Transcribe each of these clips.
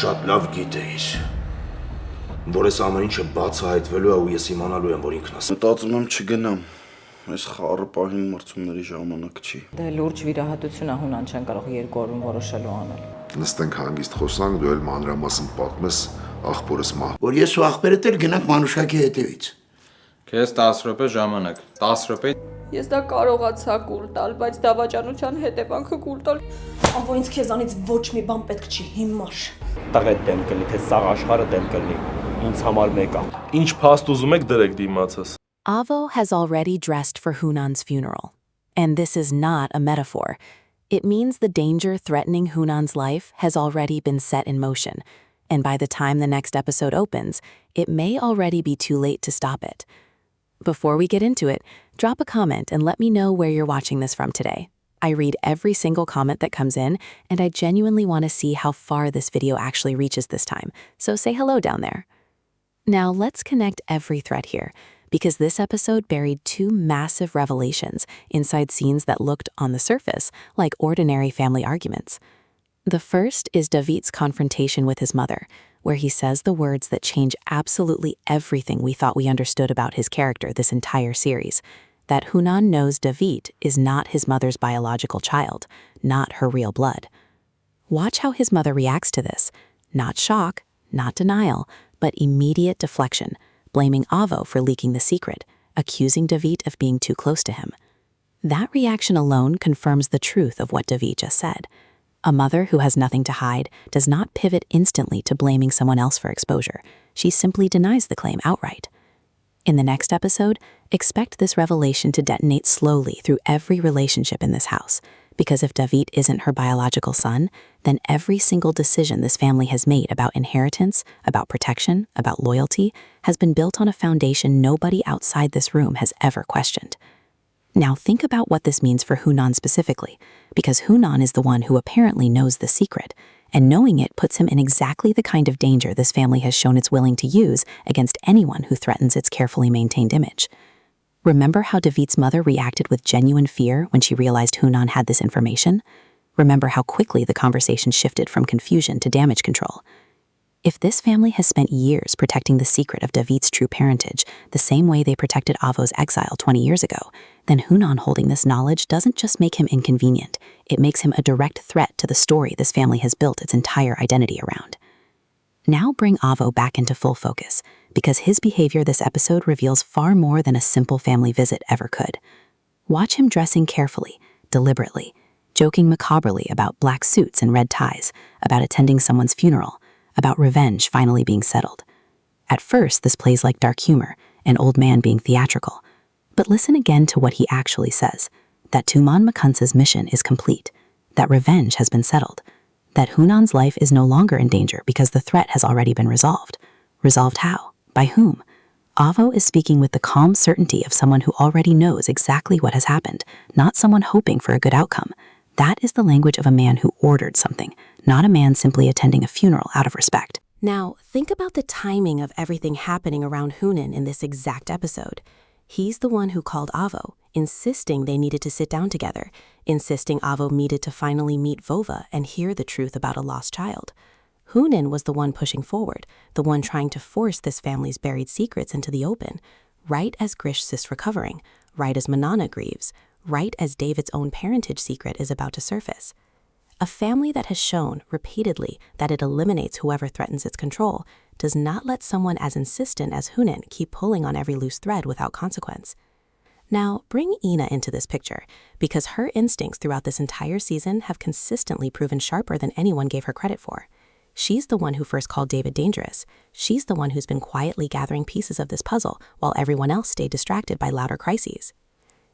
շատ լավ գիտեիր, որ այս ամեն ինչը բացահայտվելու է ու ես իմանալու եմ, որ ինքն ասել։ Մտածում եմ չգնամ, այս խառը պահին մրցումների ժամանակ չի։ Դե լուրջ վիրահատություն է Հունան չեն կարող 2 օրում որոշելու անել։ Նստենք հանգիստ խոսանք, դու էլ մանրամասն պատմես աղբորս մահ։ Որ ես ու աղբերդ էլ գնանք Մանուշակի հետևից։ Քեզ 10 րոպե ժամանակ, 10 րոպե։ Ես դա կարողացա կուլ տալ, բայց դավաճանության հետևանքը կուլ տալ։ Ավո ինձ քեզանից ոչ մի բան պետք չի հիմար։ Տղետ դեմ կլի, թե սաղ աշխարհը դեմ կլի, ինձ համար մեկ է։ Ինչ փաստ ուզում եք դրեք դիմացս։ Avo has already dressed for Hunan's funeral. And this is not a metaphor. It means the danger threatening Hunan's life has already been set in motion. And by the time the next episode opens, it may already be too late to stop it. Before we get into it, drop a comment and let me know where you're watching this from today. I read every single comment that comes in, and I genuinely want to see how far this video actually reaches this time, so say hello down there. Now let's connect every thread here, because this episode buried 2 massive revelations inside scenes that looked, on the surface, like ordinary family arguments. The first is David's confrontation with his mother, where he says the words that change absolutely everything we thought we understood about his character this entire series, that Hunan knows David is not his mother's biological child, not her real blood. Watch how his mother reacts to this. Not shock, not denial, but immediate deflection, blaming Avo for leaking the secret, accusing David of being too close to him. That reaction alone confirms the truth of what David just said. A mother who has nothing to hide does not pivot instantly to blaming someone else for exposure. She simply denies the claim outright. In the next episode, expect this revelation to detonate slowly through every relationship in this house, because if David isn't her biological son, then every single decision this family has made about inheritance, about protection, about loyalty, has been built on a foundation nobody outside this room has ever questioned. Now think about what this means for Hunan specifically, because Hunan is the one who apparently knows the secret, and knowing it puts him in exactly the kind of danger this family has shown it's willing to use against anyone who threatens its carefully maintained image. Remember how David's mother reacted with genuine fear when she realized Hunan had this information? Remember how quickly the conversation shifted from confusion to damage control. If this family has spent years protecting the secret of David's true parentage, the same way they protected Avo's exile 20 years ago, then Hunan holding this knowledge doesn't just make him inconvenient, it makes him a direct threat to the story this family has built its entire identity around. Now bring Avo back into full focus, because his behavior this episode reveals far more than a simple family visit ever could. Watch him dressing carefully, deliberately, joking macabrely about black suits and red ties, about attending someone's funeral, about revenge finally being settled. At first, this plays like dark humor, an old man being theatrical. But listen again to what he actually says, that Tuman Makunsa's mission is complete, that revenge has been settled, that Hunan's life is no longer in danger because the threat has already been resolved. Resolved how? By whom? Avo is speaking with the calm certainty of someone who already knows exactly what has happened, not someone hoping for a good outcome. That is the language of a man who ordered something, not a man simply attending a funeral out of respect. Now, think about the timing of everything happening around Hunan in this exact episode. He's the one who called Avo, insisting they needed to sit down together, insisting Avo needed to finally meet Vova and hear the truth about a lost child. Hunan was the one pushing forward, the one trying to force this family's buried secrets into the open, right as Grish is recovering, right as Manana grieves, right as David's own parentage secret is about to surface. A family that has shown repeatedly that it eliminates whoever threatens its control does not let someone as insistent as Hunan keep pulling on every loose thread without consequence. Now, bring Ina into this picture, because her instincts throughout this entire season have consistently proven sharper than anyone gave her credit for. She's the one who first called David dangerous. She's the one who's been quietly gathering pieces of this puzzle while everyone else stayed distracted by louder crises.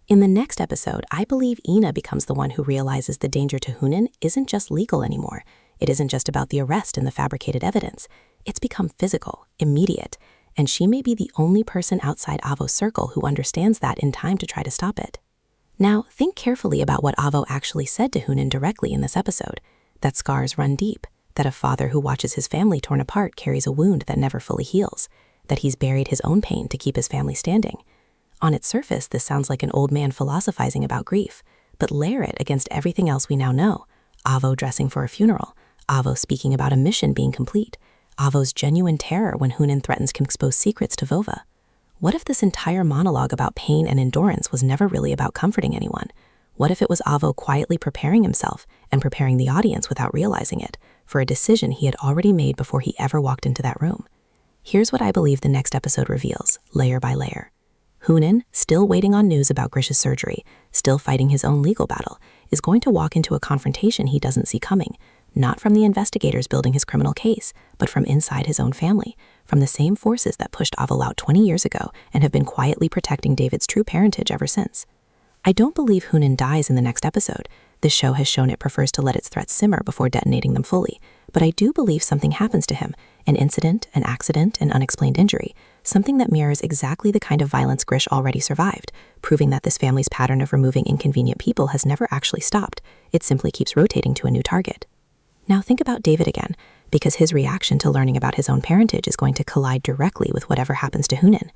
In the next episode, I believe Ina becomes the one who realizes the danger to Hunan isn't just legal anymore. It isn't just about the arrest and the fabricated evidence. It's become physical, immediate, and she may be the only person outside Avo's circle who understands that in time to try to stop it. Now, think carefully about what Avo actually said to Hunan directly in this episode, that scars run deep, that a father who watches his family torn apart carries a wound that never fully heals, that he's buried his own pain to keep his family standing. On its surface, this sounds like an old man philosophizing about grief, but layer it against everything else we now know. Avo dressing for a funeral, Avo speaking about a mission being complete? Avo's genuine terror when Hunan threatens to expose secrets to Vova? What if this entire monologue about pain and endurance was never really about comforting anyone? What if it was Avo quietly preparing himself and preparing the audience without realizing it for a decision he had already made before he ever walked into that room? Here's what I believe the next episode reveals, layer by layer. Hunan, still waiting on news about Grish's surgery, still fighting his own legal battle, is going to walk into a confrontation he doesn't see coming, not from the investigators building his criminal case, but from inside his own family, from the same forces that pushed Avo out 20 years ago and have been quietly protecting David's true parentage ever since. I don't believe Hunan dies in the next episode. The show has shown it prefers to let its threats simmer before detonating them fully, but I do believe something happens to him, an incident, an accident, an unexplained injury, something that mirrors exactly the kind of violence Grish already survived, proving that this family's pattern of removing inconvenient people has never actually stopped. It simply keeps rotating to a new target. Now think about David again, because his reaction to learning about his own parentage is going to collide directly with whatever happens to Hunan.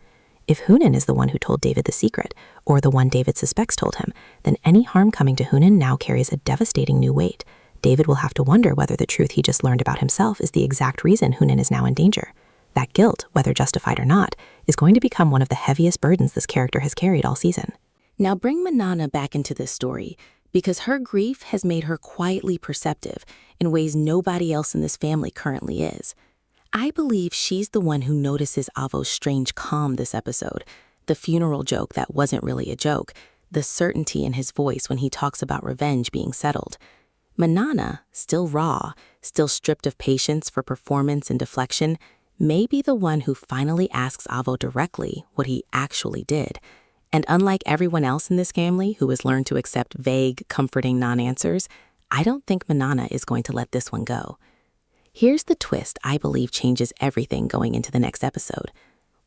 If Hunan is the one who told David the secret, or the one David suspects told him, then any harm coming to Hunan now carries a devastating new weight. David will have to wonder whether the truth he just learned about himself is the exact reason Hunan is now in danger. That guilt, whether justified or not, is going to become one of the heaviest burdens this character has carried all season. Now bring Manana back into this story, because her grief has made her quietly perceptive in ways nobody else in this family currently is. I believe she's the one who notices Avo's strange calm this episode, the funeral joke that wasn't really a joke, the certainty in his voice when he talks about revenge being settled. Manana, still raw, still stripped of patience for performance and deflection, may be the one who finally asks Avo directly what he actually did. And unlike everyone else in this family who has learned to accept vague, comforting non-answers, I don't think Manana is going to let this one go. Here's the twist I believe changes everything going into the next episode.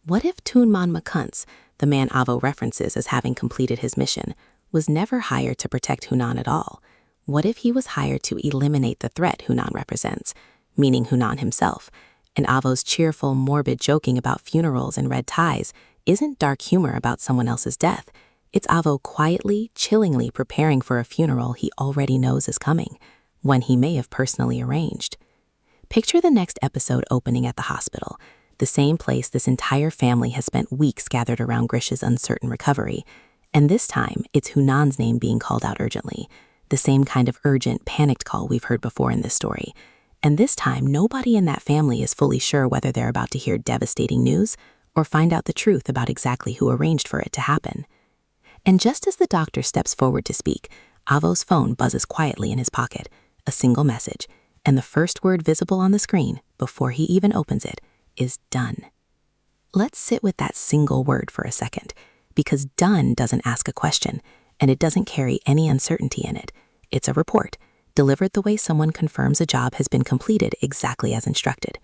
What if Tunman Makuntz, the man Avo references as having completed his mission, was never hired to protect Hunan at all? What if he was hired to eliminate the threat Hunan represents, meaning Hunan himself? And Avo's cheerful, morbid joking about funerals and red ties isn't dark humor about someone else's death. It's Avo quietly, chillingly preparing for a funeral he already knows is coming, one he may have personally arranged. Picture the next episode opening at the hospital, the same place this entire family has spent weeks gathered around Grish's uncertain recovery. And this time, it's Hunan's name being called out urgently, the same kind of urgent, panicked call we've heard before in this story. And this time, nobody in that family is fully sure whether they're about to hear devastating news or find out the truth about exactly who arranged for it to happen. And just as the doctor steps forward to speak, Avo's phone buzzes quietly in his pocket, a single message, and the first word visible on the screen, before he even opens it, is done. Let's sit with that single word for a second, because done doesn't ask a question, and it doesn't carry any uncertainty in it. It's a report, delivered the way someone confirms a job has been completed exactly as instructed.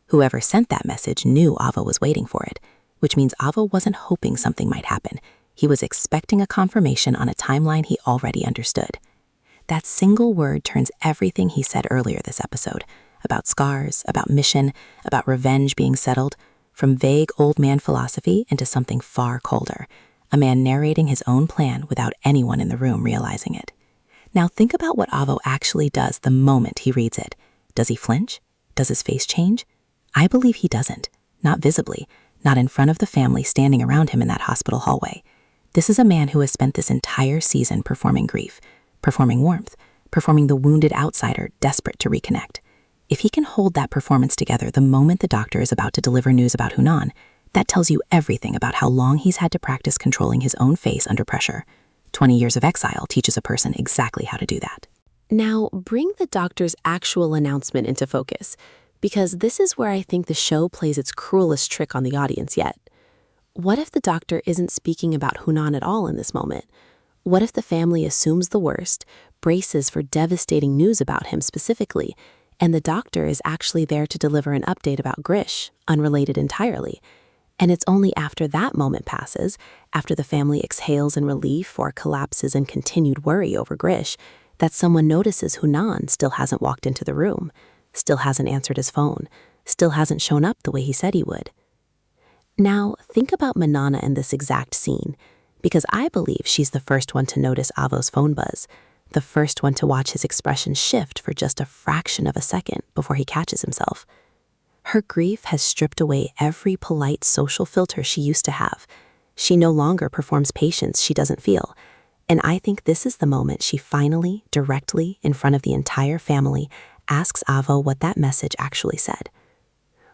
Whoever sent that message knew Avo was waiting for it, which means Avo wasn't hoping something might happen. He was expecting a confirmation on a timeline he already understood. That single word turns everything he said earlier this episode, about scars, about mission, about revenge being settled, from vague old man philosophy into something far colder, a man narrating his own plan without anyone in the room realizing it. Now think about what Avo actually does the moment he reads it. Does he flinch? Does his face change? I believe he doesn't, not visibly, not in front of the family standing around him in that hospital hallway. This is a man who has spent this entire season performing grief, performing warmth, performing the wounded outsider desperate to reconnect. If he can hold that performance together the moment the doctor is about to deliver news about Hunan, that tells you everything about how long he's had to practice controlling his own face under pressure. 20 years of exile teaches a person exactly how to do that. Now, bring the doctor's actual announcement into focus, because this is where I think the show plays its cruelest trick on the audience yet. What if the doctor isn't speaking about Hunan at all in this moment? What if the family assumes the worst, braces for devastating news about him specifically, and the doctor is actually there to deliver an update about Grish, unrelated entirely? And it's only after that moment passes, after the family exhales in relief or collapses in continued worry over Grish, that someone notices Hunan still hasn't walked into the room, still hasn't answered his phone, still hasn't shown up the way he said he would. Now, think about Manana in this exact scene, because I believe she's the first one to notice Avo's phone buzz, the first one to watch his expression shift for just a fraction of a second before he catches himself. Her grief has stripped away every polite social filter she used to have. She no longer performs patience she doesn't feel. And I think this is the moment she finally, directly, in front of the entire family, asks Avo what that message actually said.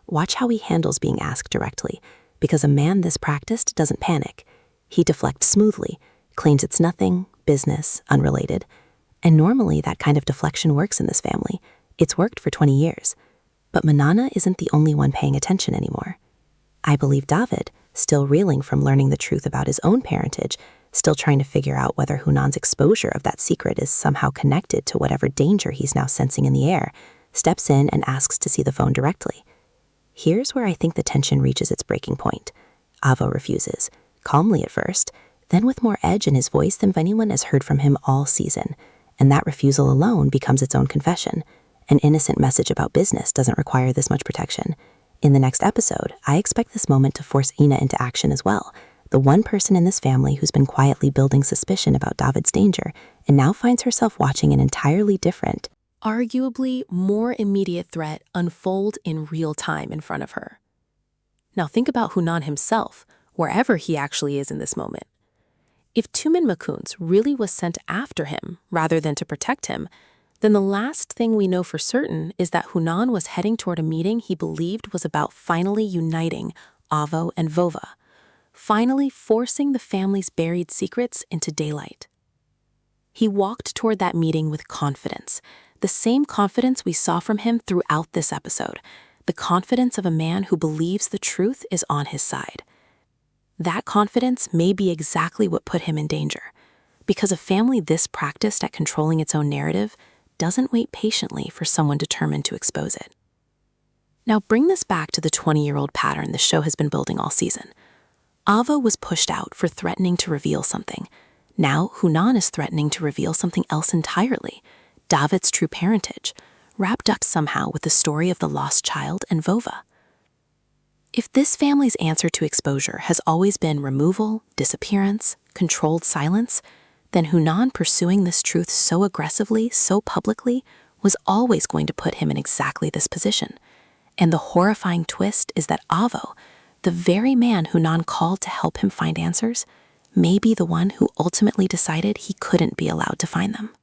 Watch how he handles being asked directly, because a man this practiced doesn't panic. He deflects smoothly, claims it's nothing, business, unrelated. And normally that kind of deflection works in this family. It's worked for 20 years. But Manana isn't the only one paying attention anymore. I believe David, still reeling from learning the truth about his own parentage, still trying to figure out whether Hunan's exposure of that secret is somehow connected to whatever danger he's now sensing in the air, steps in and asks to see the phone directly. Here's where I think the tension reaches its breaking point. Avo refuses, calmly at first, then with more edge in his voice than anyone has heard from him all season, and that refusal alone becomes its own confession. An innocent message about business doesn't require this much protection. In the next episode, I expect this moment to force Ina into action as well, the one person in this family who's been quietly building suspicion about David's danger and now finds herself watching an entirely different, arguably more immediate threat unfold in real time in front of her. Now think about Hunan himself, wherever he actually is in this moment. If Tumin Makuns really was sent after him rather than to protect him, then the last thing we know for certain is that Hunan was heading toward a meeting he believed was about finally uniting Avo and Vova, finally forcing the family's buried secrets into daylight. He walked toward that meeting with confidence, the same confidence we saw from him throughout this episode, the confidence of a man who believes the truth is on his side. That confidence may be exactly what put him in danger, because a family this practiced at controlling its own narrative doesn't wait patiently for someone determined to expose it. Now bring this back to the 20-year-old pattern the show has been building all season. Avo was pushed out for threatening to reveal something. Now Hunan is threatening to reveal something else entirely, David's true parentage, wrapped up somehow with the story of the lost child and Vova. If this family's answer to exposure has always been removal, disappearance, controlled silence, then Hunan pursuing this truth so aggressively, so publicly, was always going to put him in exactly this position. And the horrifying twist is that Avo, the very man Hunan called to help him find answers, may be the one who ultimately decided he couldn't be allowed to find them.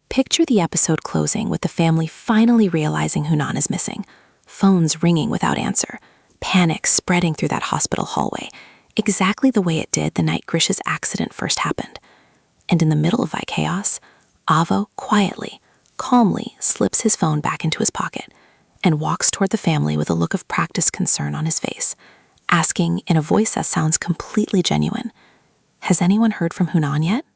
Picture the episode closing with the family finally realizing Hunan is missing, phones ringing without answer, panic spreading through that hospital hallway, exactly the way it did the night Grish's accident first happened. And in the middle of that chaos, Avo quietly, calmly slips his phone back into his pocket and walks toward the family with a look of practiced concern on his face, asking in a voice that sounds completely genuine, "Has anyone heard from Hunan yet?"